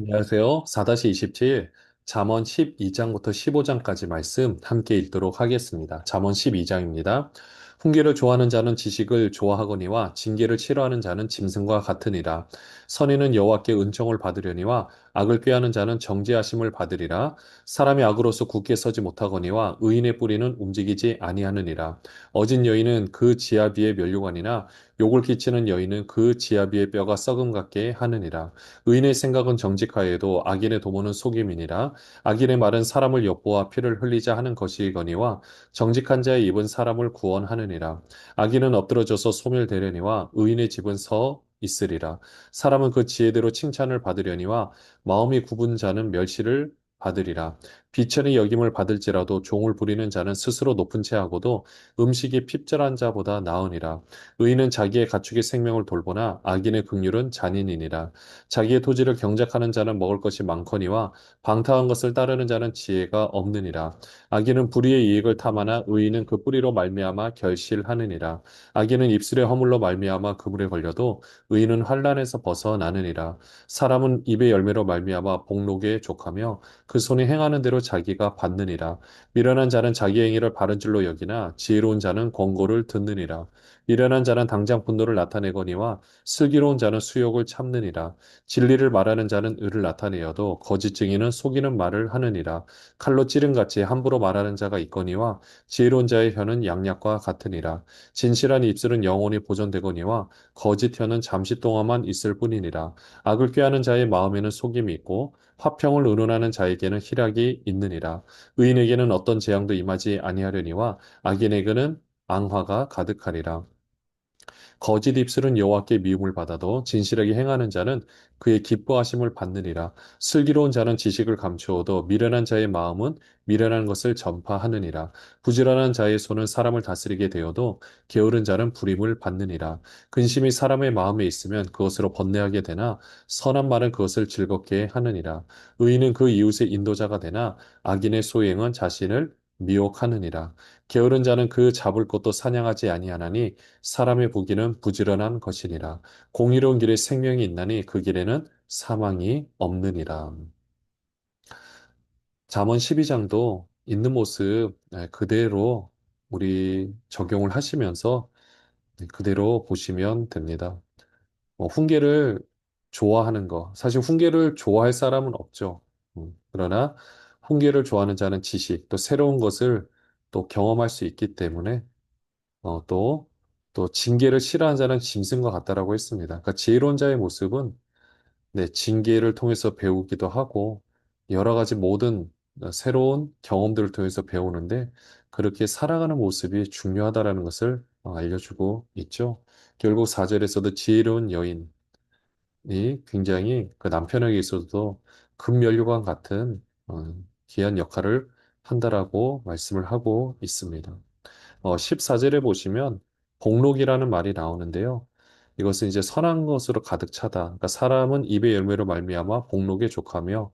안녕하세요. 4-27 잠언 12장부터 15장까지 말씀 함께 읽도록 하겠습니다. 잠언 12장입니다. 훈계를 좋아하는 자는 지식을 좋아하거니와 징계를 싫어하는 자는 짐승과 같으니라. 선인은 여호와께 은총을 받으려니와 악을 꾀하는 자는 정죄하심을 받으리라. 사람이 악으로서 굳게 서지 못하거니와 의인의 뿌리는 움직이지 아니하느니라. 어진 여인은 그 지압 위에 면류관이나 욕을 끼치는 여인은 그 지압 위에 뼈가 썩음 같게 하느니라. 의인의 생각은 정직하여도 악인의 도모는 속임이니라. 악인의 말은 사람을 엿보아 피를 흘리자 하는 것이거니와 정직한 자의 입은 사람을 구원하느니라. 악인은 엎드러져서 소멸되려니와 의인의 집은 서 있으리라. 사람은 그 지혜대로 칭찬을 받으려니와 마음이 굽은 자는 멸시를 받으리라. 비천의 여김을 받을지라도 종을 부리는 자는 스스로 높은 채 하고도 음식이 핍절한 자보다 나으니라. 의인은 자기의 가축의 생명을 돌보나 악인의 긍휼은 잔인이니라. 자기의 토지를 경작하는 자는 먹을 것이 많거니와 방탕한 것을 따르는 자는 지혜가 없느니라. 악인은 불의의 이익을 탐하나 의인은 그 뿌리로 말미암아 결실하느니라. 악인은 입술의 허물로 말미암아 그물에 걸려도 의인은 환난에서 벗어나느니라. 사람은 입의 열매로 말미암아 복록에 족하며 그 손이 행하는 대로 자기가 받느니라. 미련한 자는 자기 행위를 바른 줄로 여기나 지혜로운 자는 권고를 듣느니라. 미련한 자는 당장 분노를 나타내거니와 슬기로운 자는 수욕을 참느니라. 진리를 말하는 자는 의를 나타내어도 거짓 증인은 속이는 말을 하느니라. 칼로 찌른같이 함부로 말하는 자가 있거니와 지혜로운 자의 혀는 양약과 같으니라. 진실한 입술은 영원히 보존되거니와 거짓 혀는 잠시 동안만 있을 뿐이니라. 악을 꾀하는 자의 마음에는 속임이 있고 화평을 의논하는 자에게는 희락이 있느니라. 의인에게는 어떤 재앙도 임하지 아니하려니와 악인에게는 앙화가 가득하리라. 거짓 입술은 여호와께 미움을 받아도 진실하게 행하는 자는 그의 기뻐하심을 받느니라. 슬기로운 자는 지식을 감추어도 미련한 자의 마음은 미련한 것을 전파하느니라. 부지런한 자의 손은 사람을 다스리게 되어도 게으른 자는 불임을 받느니라. 근심이 사람의 마음에 있으면 그것으로 번뇌하게 되나 선한 말은 그것을 즐겁게 하느니라. 의인은 그 이웃의 인도자가 되나 악인의 소행은 자신을 미혹하느니라. 게으른 자는 그 잡을 것도 사냥하지 아니하나니 사람의 부귀는 부지런한 것이니라. 공의로운 길에 생명이 있나니 그 길에는 사망이 없느니라. 잠언 12장도 있는 모습 그대로 우리 적용을 하시면서 그대로 보시면 됩니다. 훈계를 좋아하는 거. 사실 훈계를 좋아할 사람은 없죠. 그러나 훈계를 좋아하는 자는 지식, 또 새로운 것을 또 경험할 수 있기 때문에 또 징계를 싫어하는 자는 짐승과 같다라고 했습니다. 그러니까 지혜로운 자의 모습은 네, 징계를 통해서 배우기도 하고 여러 가지 모든 새로운 경험들을 통해서 배우는데 그렇게 살아가는 모습이 중요하다라는 것을 알려주고 있죠. 결국 4절에서도 지혜로운 여인이 굉장히 그 남편에게 있어서도 금면류관 같은 귀한 역할을 한다라고 말씀을 하고 있습니다. 14절에 보시면 복록이라는 말이 나오는데요. 이것은 이제 선한 것으로 가득 차다. 그러니까 사람은 입의 열매로 말미암아 복록에 족하며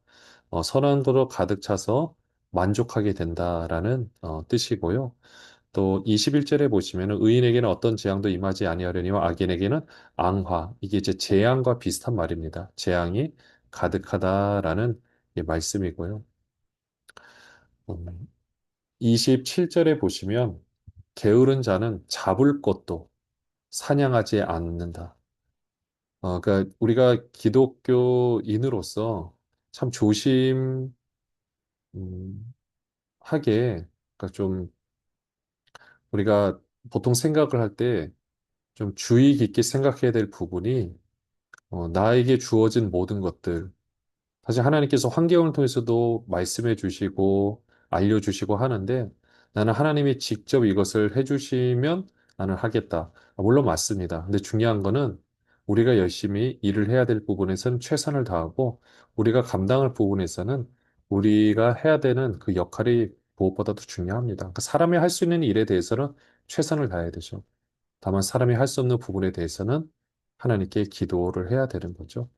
선한 것으로 가득 차서 만족하게 된다라는 뜻이고요. 또 21절에 보시면 의인에게는 어떤 재앙도 임하지 아니하려니와 악인에게는 앙화. 이게 이제 재앙과 비슷한 말입니다. 재앙이 가득하다라는 말씀이고요. 27절에 보시면 게으른 자는 잡을 것도 사냥하지 않는다. 그러니까 우리가 기독교인으로서 참 그러니까 좀 우리가 보통 생각을 할 때 좀 주의 깊게 생각해야 될 부분이 나에게 주어진 모든 것들, 사실 하나님께서 환경을 통해서도 말씀해 주시고 알려주시고 하는데 나는 하나님이 직접 이것을 해주시면 나는 하겠다. 물론 맞습니다. 근데 중요한 거는 우리가 열심히 일을 해야 될 부분에서는 최선을 다하고 우리가 감당할 부분에서는 우리가 해야 되는 그 역할이 무엇보다도 중요합니다. 그러니까 사람이 할 수 있는 일에 대해서는 최선을 다해야 되죠. 다만 사람이 할 수 없는 부분에 대해서는 하나님께 기도를 해야 되는 거죠.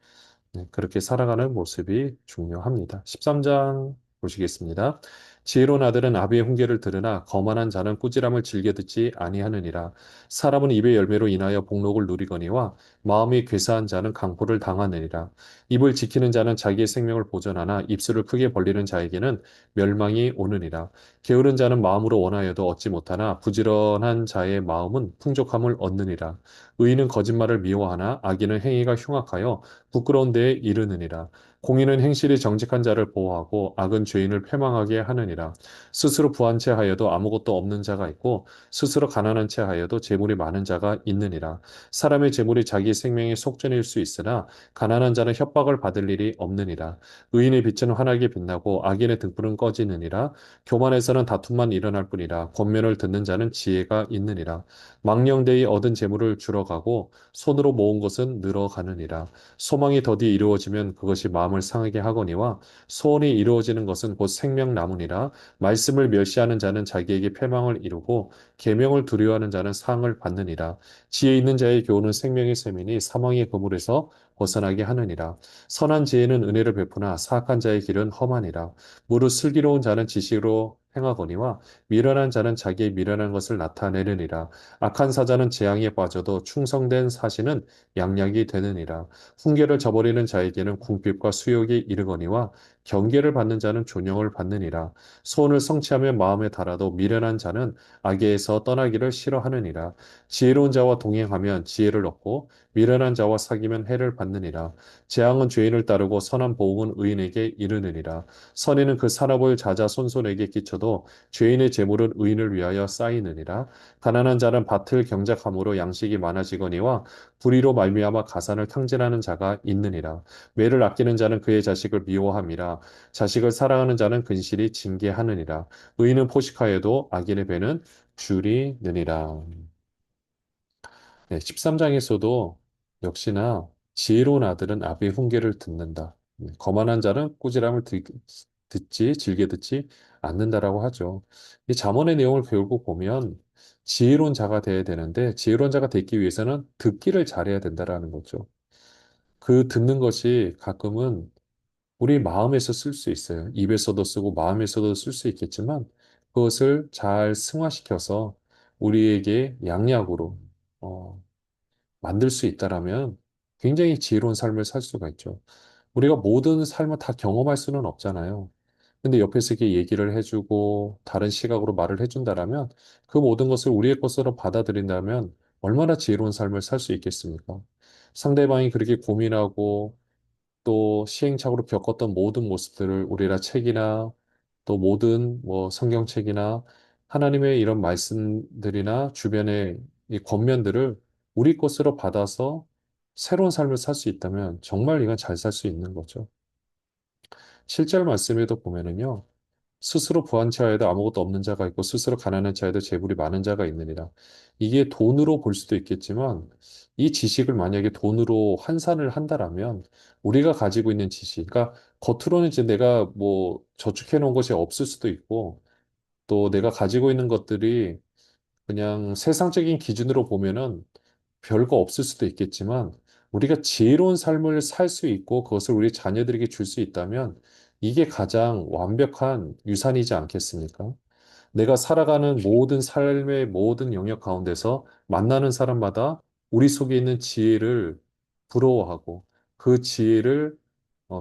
네, 그렇게 살아가는 모습이 중요합니다. 13장 보시겠습니다. 지혜로운 아들은 아비의 훈계를 들으나 거만한 자는 꾸지람을 즐겨 듣지 아니하느니라. 사람은 입의 열매로 인하여 복록을 누리거니와 마음이 괴사한 자는 강포를 당하느니라. 입을 지키는 자는 자기의 생명을 보존하나 입술을 크게 벌리는 자에게는 멸망이 오느니라. 게으른 자는 마음으로 원하여도 얻지 못하나 부지런한 자의 마음은 풍족함을 얻느니라. 의인은 거짓말을 미워하나 악인은 행위가 흉악하여 부끄러운 데에 이르느니라. 공의는 행실이 정직한 자를 보호하고 악은 죄인을 패망하게 하느니라. 스스로 부한 채 하여도 아무것도 없는 자가 있고 스스로 가난한 채 하여도 재물이 많은 자가 있느니라. 사람의 재물이 자기 생명의 속전일 수 있으나 가난한 자는 협박을 받을 일이 없느니라. 의인의 빛은 환하게 빛나고 악인의 등불은 꺼지느니라. 교만에서는 다툼만 일어날 뿐이라. 권면을 듣는 자는 지혜가 있느니라. 망령되이 얻은 재물을 줄어가고 손으로 모은 것은 늘어가느니라. 소망이 더디 이루어지면 그것이 마음을 상하게 하거니와 소원이 이루어지는 것은 곧 생명나무니라. 말씀을 멸시하는 자는 자기에게 패망을 이루고 계명을 두려워하는 자는 상을 받느니라. 지혜 있는 자의 교훈은 생명의 셈이니 사망의 그물에서 벗어나게 하느니라. 선한 지혜는 은혜를 베푸나 사악한 자의 길은 험하니라. 무릇 슬기로운 자는 지식으로 행하거니와 미련한 자는 자기의 미련한 것을 나타내느니라. 악한 사자는 재앙에 빠져도 충성된 사신은 양약이 되느니라. 훈계를 저버리는 자에게는 궁핍과 수욕이 이르거니와 경계를 받는 자는 존영을 받느니라. 소원을 성취하며 마음에 달아도 미련한 자는 악에서 떠나기를 싫어하느니라. 지혜로운 자와 동행하면 지혜를 얻고 미련한 자와 사귀면 해를 받느니라. 재앙은 죄인을 따르고 선한 보응은 의인에게 이르느니라. 선인은 그 살아볼 자자손손에게 끼쳐도 죄인의 재물은 의인을 위하여 쌓이느니라. 가난한 자는 밭을 경작함으로 양식이 많아지거니와 불의로 말미암아 가산을 탕진하는 자가 있느니라. 매를 아끼는 자는 그의 자식을 미워함이라. 자식을 사랑하는 자는 근실이 징계하느니라. 의인은 포식하여도 악인의 배는 줄이느니라. 네, 13장에서도 역시나 지혜로운 아들은 아비의 훈계를 듣는다. 거만한 자는 꾸지람을 듣지, 즐겨 듣지 않는다라고 하죠. 이 잠언의 내용을 결국 보면 지혜로운 자가 되어야 되는데 지혜로운 자가 되기 위해서는 듣기를 잘해야 된다라는 거죠. 그 듣는 것이 가끔은 우리 마음에서 쓸 수 있어요. 입에서도 쓰고 마음에서도 쓸 수 있겠지만 그것을 잘 승화시켜서 우리에게 양약으로 어, 만들 수 있다라면 굉장히 지혜로운 삶을 살 수가 있죠. 우리가 모든 삶을 다 경험할 수는 없잖아요. 근데 옆에서 이렇게 얘기를 해주고 다른 시각으로 말을 해준다라면 그 모든 것을 우리의 것으로 받아들인다면 얼마나 지혜로운 삶을 살 수 있겠습니까? 상대방이 그렇게 고민하고 또 시행착오로 겪었던 모든 모습들을 우리가 책이나 또 모든 뭐 성경책이나 하나님의 이런 말씀들이나 주변의 이 권면들을 우리 것으로 받아서 새로운 삶을 살 수 있다면 정말 이건 잘 살 수 있는 거죠. 7절 말씀에도 보면은요. 스스로 부한 자에도 아무것도 없는 자가 있고 스스로 가난한 자에도 재물이 많은 자가 있느니라. 이게 돈으로 볼 수도 있겠지만 이 지식을 만약에 돈으로 환산을 한다라면 우리가 가지고 있는 지식, 그러니까 겉으로는 이제 내가 뭐 저축해 놓은 것이 없을 수도 있고 또 내가 가지고 있는 것들이 그냥 세상적인 기준으로 보면은 별거 없을 수도 있겠지만 우리가 지혜로운 삶을 살 수 있고 그것을 우리 자녀들에게 줄 수 있다면 이게 가장 완벽한 유산이지 않겠습니까? 내가 살아가는 모든 삶의 모든 영역 가운데서 만나는 사람마다 우리 속에 있는 지혜를 부러워하고 그 지혜를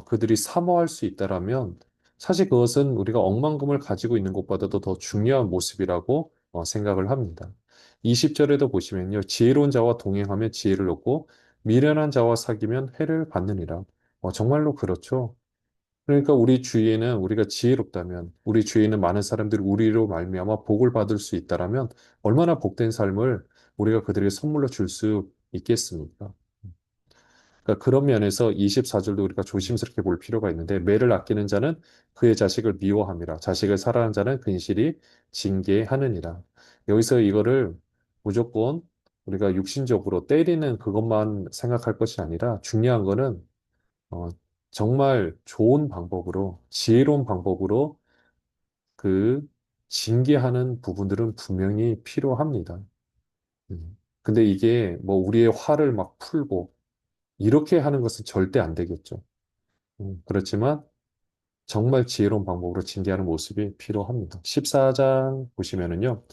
그들이 사모할 수 있다라면 사실 그것은 우리가 억만금을 가지고 있는 것보다도 더 중요한 모습이라고 생각을 합니다. 20절에도 보시면요. 지혜로운 자와 동행하면 지혜를 얻고 미련한 자와 사귀면 해를 받느니라. 정말로 그렇죠. 그러니까 우리 주위에는 우리가 지혜롭다면 우리 주위에는 많은 사람들이 우리로 말미암아 복을 받을 수 있다라면 얼마나 복된 삶을 우리가 그들에게 선물로 줄 수 있겠습니까? 그러니까 그런 면에서 24절도 우리가 조심스럽게 볼 필요가 있는데 매를 아끼는 자는 그의 자식을 미워함이라 자식을 사랑하는 자는 근실이 징계하느니라. 여기서 이거를 무조건 우리가 육신적으로 때리는 그것만 생각할 것이 아니라 중요한 거는 어, 정말 좋은 방법으로 지혜로운 방법으로 그 징계하는 부분들은 분명히 필요합니다. 근데 이게 뭐 우리의 화를 막 풀고 이렇게 하는 것은 절대 안 되겠죠. 그렇지만 정말 지혜로운 방법으로 징계하는 모습이 필요합니다. 14장 보시면은요.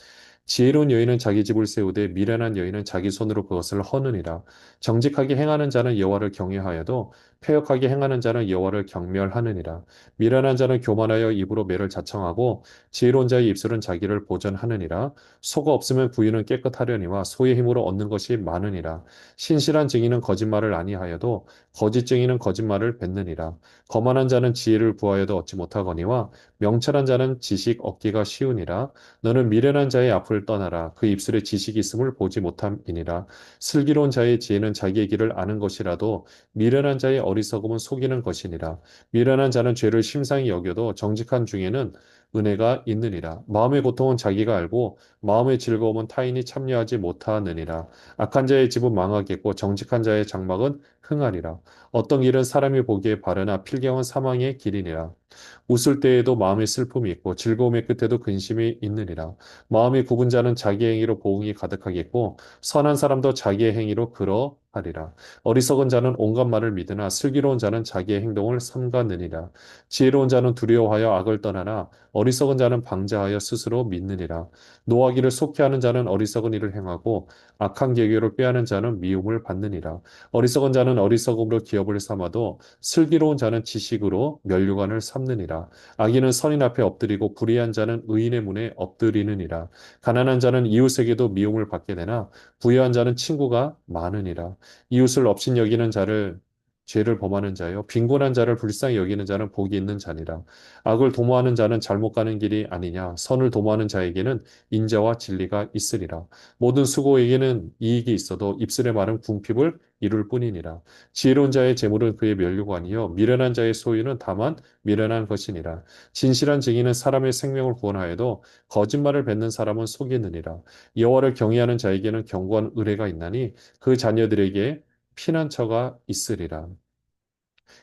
지혜로운 여인은 자기 집을 세우되 미련한 여인은 자기 손으로 그것을 허느니라. 정직하게 행하는 자는 여호와를 경외하여도 패역하게 행하는 자는 여호와를 경멸하느니라. 미련한 자는 교만하여 입으로 매를 자청하고 지혜로운 자의 입술은 자기를 보전하느니라. 소가 없으면 구유는 깨끗하려니와 소의 힘으로 얻는 것이 많으니라. 신실한 증인은 거짓말을 아니하여도 거짓 증인은 거짓말을 뱉느니라. 거만한 자는 지혜를 구하여도 얻지 못하거니와 명철한 자는 지식 얻기가 쉬우니라. 너는 미련한 자의 앞을 떠나라. 그 입술에 지식이 있음을 보지 못함이니라. 슬기로운 자의 지혜는 자기의 길을 아는 것이라도 미련한 자의 어리석음은 속이는 것이니라. 미련한 자는 죄를 심상히 여겨도 정직한 중에는 은혜가 있느니라. 마음의 고통은 자기가 알고 마음의 즐거움은 타인이 참여하지 못하느니라. 악한 자의 집은 망하겠고 정직한 자의 장막은 흥하리라. 어떤 길은 사람이 보기에 바르나 필경은 사망의 길이니라. 웃을 때에도 마음의 슬픔이 있고 즐거움의 끝에도 근심이 있느니라. 마음이 굽은 자는 자기 행위로 보응이 가득하겠고 선한 사람도 자기의 행위로 그러하리라. 어리석은 자는 온갖 말을 믿으나 슬기로운 자는 자기의 행동을 삼가느니라. 지혜로운 자는 두려워하여 악을 떠나나 어리석은 자는 방자하여 스스로 믿느니라. 노하기를 속히 하는 자는 어리석은 일을 행하고 악한 계교를 꾀하는 자는 미움을 받느니라. 어리석은 자는 어리석음으로 기업을 삼아도 슬기로운 자는 지식으로 면류관을 삼느니라. 악인은 선인 앞에 엎드리고 불의한 자는 의인의 문에 엎드리느니라. 가난한 자는 이웃에게도 미움을 받게 되나 부유한 자는 친구가 많으니라. 이웃을 업신여기는 자를 죄를 범하는 자요 빈곤한 자를 불쌍히 여기는 자는 복이 있는 자니라. 악을 도모하는 자는 잘못 가는 길이 아니냐. 선을 도모하는 자에게는 인자와 진리가 있으리라. 모든 수고에게는 이익이 있어도 입술의 말은 궁핍을 이룰 뿐이니라. 지혜로운 자의 재물은 그의 면류관이요 미련한 자의 소유는 다만 미련한 것이니라. 진실한 증인은 사람의 생명을 구원하여도 거짓말을 뱉는 사람은 속이느니라. 여호와를 경외하는 자에게는 견고한 의뢰가 있나니 그 자녀들에게 피난처가 있으리라.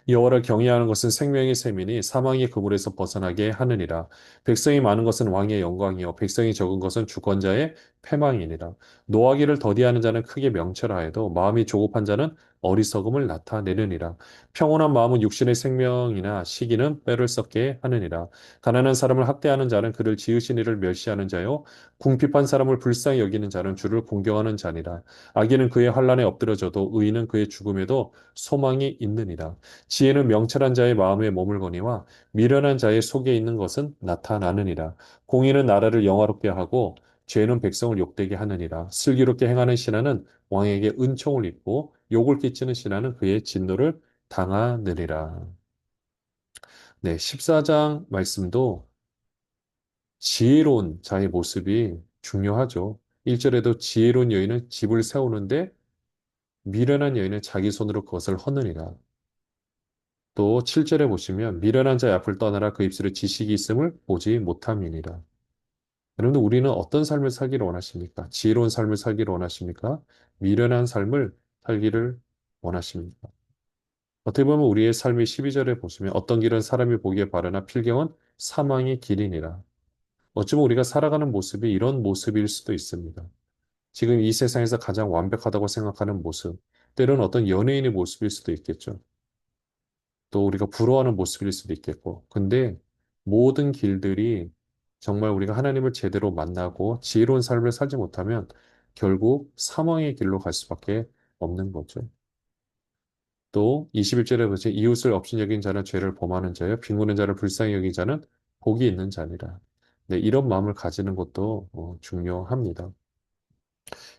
여호와를 경외하는 것은 생명의 셈이니 사망의 그물에서 벗어나게 하느니라. 백성이 많은 것은 왕의 영광이요 백성이 적은 것은 주권자의 패망이니라. 노하기를 더디하는 자는 크게 명철하여도 마음이 조급한 자는 어리석음을 나타내느니라. 평온한 마음은 육신의 생명이나 시기는 뼈를 썩게 하느니라. 가난한 사람을 학대하는 자는 그를 지으신 이를 멸시하는 자요 궁핍한 사람을 불쌍히 여기는 자는 주를 공경하는 자니라. 악인은 그의 환난에 엎드러져도 의인은 그의 죽음에도 소망이 있느니라. 지혜는 명철한 자의 마음에 머물거니와 미련한 자의 속에 있는 것은 나타나느니라. 공의는 나라를 영화롭게 하고 죄는 백성을 욕되게 하느니라. 슬기롭게 행하는 신하는 왕에게 은총을 입고 욕을 끼치는 신하는 그의 진노를 당하느니라. 네, 14장 말씀도 지혜로운 자의 모습이 중요하죠. 1절에도 지혜로운 여인은 집을 세우는데 미련한 여인은 자기 손으로 그것을 허느니라. 또 7절에 보시면 미련한 자의 앞을 떠나라 그 입술에 지식이 있음을 보지 못함이니라. 여러분들 우리는 어떤 삶을 살기를 원하십니까? 지혜로운 삶을 살기를 원하십니까? 미련한 삶을 살기를 원하십니까? 어떻게 보면 우리의 삶의 12절에 보시면 어떤 길은 사람이 보기에 바르나 필경은 사망의 길이니라. 어쩌면 우리가 살아가는 모습이 이런 모습일 수도 있습니다. 지금 이 세상에서 가장 완벽하다고 생각하는 모습, 때로는 어떤 연예인의 모습일 수도 있겠죠. 또 우리가 부러워하는 모습일 수도 있겠고. 근데 모든 길들이 정말 우리가 하나님을 제대로 만나고 지혜로운 삶을 살지 못하면 결국 사망의 길로 갈 수밖에 없는 거죠. 또 21절에 보시 이웃을 업신여긴 자는 죄를 범하는 자요 빈곤한 자를 불쌍히 여긴 자는 복이 있는 자니라. 네, 이런 마음을 가지는 것도 중요합니다.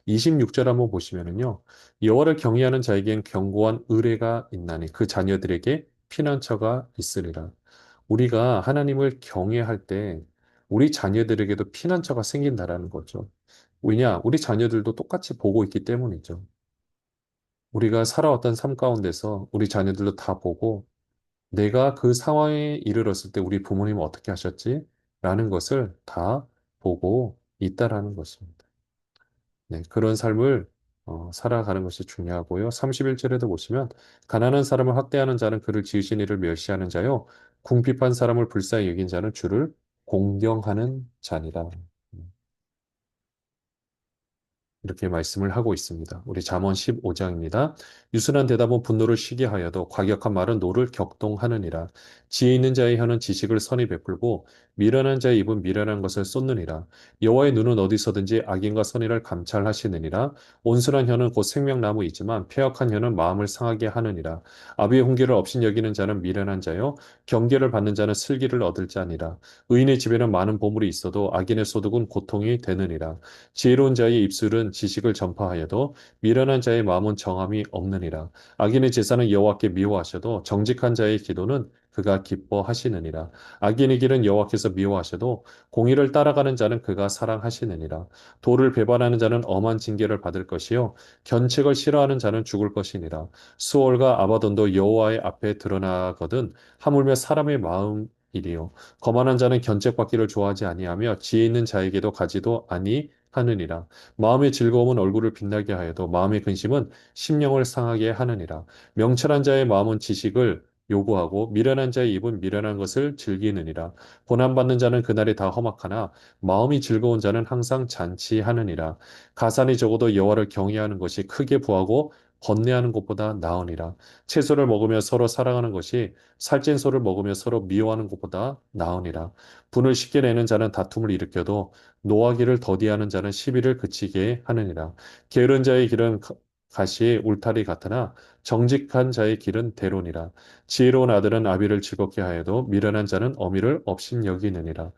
26절 한번 보시면은요. 여호와를 경외하는 자에겐 견고한 의뢰가 있나니 그 자녀들에게 피난처가 있으리라. 우리가 하나님을 경외할 때 우리 자녀들에게도 피난처가 생긴다라는 거죠. 왜냐? 우리 자녀들도 똑같이 보고 있기 때문이죠. 우리가 살아왔던 삶 가운데서 우리 자녀들도 다 보고 내가 그 상황에 이르렀을 때 우리 부모님은 어떻게 하셨지? 라는 것을 다 보고 있다라는 것입니다. 네, 그런 삶을 살아가는 것이 중요하고요. 31절에도 보시면 가난한 사람을 학대하는 자는 그를 지으신 이를 멸시하는 자요. 궁핍한 사람을 불쌍히 여긴 자는 주를 공경하는 자니라. 이렇게 말씀을 하고 있습니다. 우리 잠언 15장입니다. 유순한 대답은 분노를 쉬게 하여도 과격한 말은 노를 격동하느니라. 지혜 있는 자의 혀는 지식을 선히 베풀고 미련한 자의 입은 미련한 것을 쏟느니라. 여호와의 눈은 어디서든지 악인과 선의를 감찰하시느니라. 온순한 혀는 곧 생명나무이지만 패역한 혀는 마음을 상하게 하느니라. 아비의 훈계를 없인 여기는 자는 미련한 자요 경계를 받는 자는 슬기를 얻을 자니라. 의인의 집에는 많은 보물이 있어도 악인의 소득은 고통이 되느니라. 지혜로운 자의 입술은 지식을 전파하여도 미련한 자의 마음은 정함이 없느니라. 악인의 제사는 여호와께 미워하셔도 정직한 자의 기도는 그가 기뻐하시느니라. 악인의 길은 여호와께서 미워하셔도 공의를 따라가는 자는 그가 사랑하시느니라. 도를 배반하는 자는 엄한 징계를 받을 것이요 견책을 싫어하는 자는 죽을 것이니라. 수월과 아바돈도 여호와의 앞에 드러나거든 하물며 사람의 마음이리요 거만한 자는 견책받기를 좋아하지 아니하며 지혜 있는 자에게도 가지도 아니하느니라. 마음의 즐거움은 얼굴을 빛나게 하여도 마음의 근심은 심령을 상하게 하느니라. 명철한 자의 마음은 지식을 요구하고 미련한 자의 입은 미련한 것을 즐기느니라. 고난받는 자는 그날이 다 험악하나 마음이 즐거운 자는 항상 잔치하느니라. 가산이 적어도 여호와를 경외하는 것이 크게 부하고 번뇌하는 것보다 나으니라. 채소를 먹으며 서로 사랑하는 것이 살찐 소를 먹으며 서로 미워하는 것보다 나으니라. 분을 쉽게 내는 자는 다툼을 일으켜도 노하기를 더디하는 자는 시비를 그치게 하느니라. 게으른 자의 길은 가시의 울타리 같으나 정직한 자의 길은 대론이라. 지혜로운 아들은 아비를 즐겁게 하여도 미련한 자는 어미를 업신여기느니라.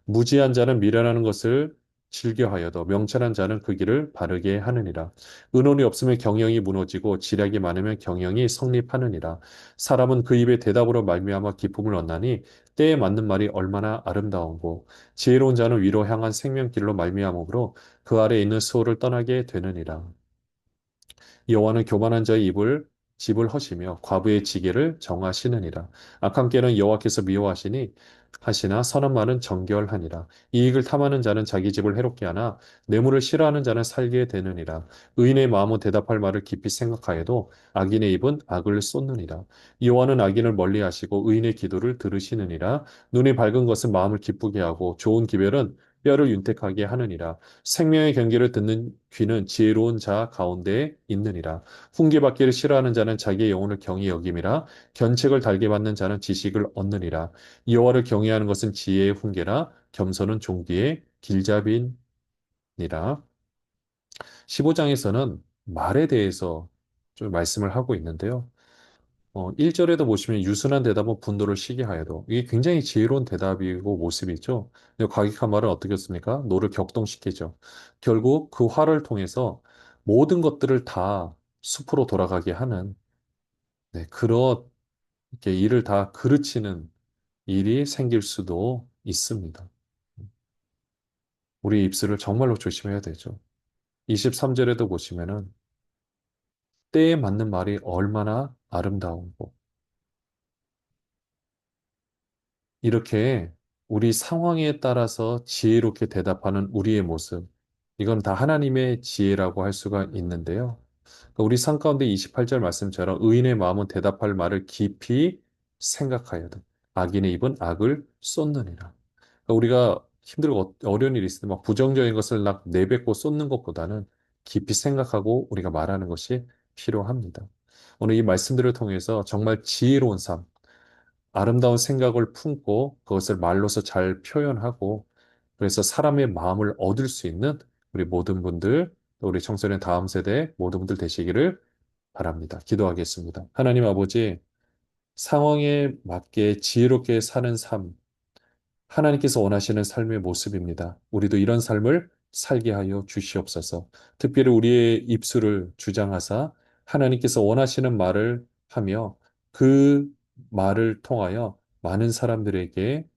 무지한 자는 미련하는 것을 즐겨하여도 명철한 자는 그 길을 바르게 하느니라. 의논이 없으면 경영이 무너지고 지략이 많으면 경영이 성립하느니라. 사람은 그 입의 대답으로 말미암아 기쁨을 얻나니 때에 맞는 말이 얼마나 아름다운고 지혜로운 자는 위로 향한 생명길로 말미암으로 그 아래 있는 수호를 떠나게 되느니라. 여호와는 교만한 자의 입을 집을 허시며 과부의 지게를 정하시느니라. 악한 꾀는 여호와께서 미워하시니 하시나 선한 말은 정결하니라. 이익을 탐하는 자는 자기 집을 해롭게 하나 뇌물을 싫어하는 자는 살게 되느니라. 의인의 마음은 대답할 말을 깊이 생각하여도 악인의 입은 악을 쏟느니라. 여호와는 악인을 멀리하시고 의인의 기도를 들으시느니라. 눈이 밝은 것은 마음을 기쁘게 하고 좋은 기별은 뼈를 윤택하게 하느니라. 생명의 경계를 듣는 귀는 지혜로운 자 가운데에 있느니라. 훈계받기를 싫어하는 자는 자기의 영혼을 경히 여김이라. 견책을 달게 받는 자는 지식을 얻느니라. 여호와를 경외하는 것은 지혜의 훈계라. 겸손은 종기의 길잡이니라. 15장에서는 말에 대해서 좀 말씀을 하고 있는데요. 1절에도 보시면 유순한 대답은 분노를 쉬게 하여도 이게 굉장히 지혜로운 대답이고 모습이죠. 근데 과격한 말은 어떻겠습니까? 노를 격동시키죠. 결국 그 화를 통해서 모든 것들을 다 숲으로 돌아가게 하는 그렇게 일을 다 그르치는 일이 생길 수도 있습니다. 우리 입술을 정말로 조심해야 되죠. 23절에도 보시면은 때에 맞는 말이 얼마나 아름다운고 이렇게 우리 상황에 따라서 지혜롭게 대답하는 우리의 모습, 이건 다 하나님의 지혜라고 할 수가 있는데요. 그러니까 우리 삶 가운데 28절 말씀처럼 의인의 마음은 대답할 말을 깊이 생각하여도 악인의 입은 악을 쏟느니라. 그러니까 우리가 힘들고 어려운 일이 있을 때 막 부정적인 것을 막 내뱉고 쏟는 것보다는 깊이 생각하고 우리가 말하는 것이 필요합니다. 오늘 이 말씀들을 통해서 정말 지혜로운 삶, 아름다운 생각을 품고 그것을 말로서 잘 표현하고 그래서 사람의 마음을 얻을 수 있는 우리 모든 분들, 또 우리 청소년 다음 세대 모든 분들 되시기를 바랍니다. 기도하겠습니다. 하나님 아버지, 상황에 맞게 지혜롭게 사는 삶, 하나님께서 원하시는 삶의 모습입니다. 우리도 이런 삶을 살게 하여 주시옵소서. 특별히 우리의 입술을 주장하사 하나님께서 원하시는 말을 하며 그 말을 통하여 많은 사람들에게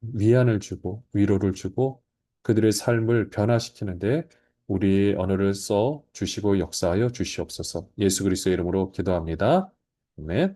위안을 주고 위로를 주고 그들의 삶을 변화시키는데 우리의 언어를 써 주시고 역사하여 주시옵소서. 예수 그리스도의 이름으로 기도합니다. 아멘.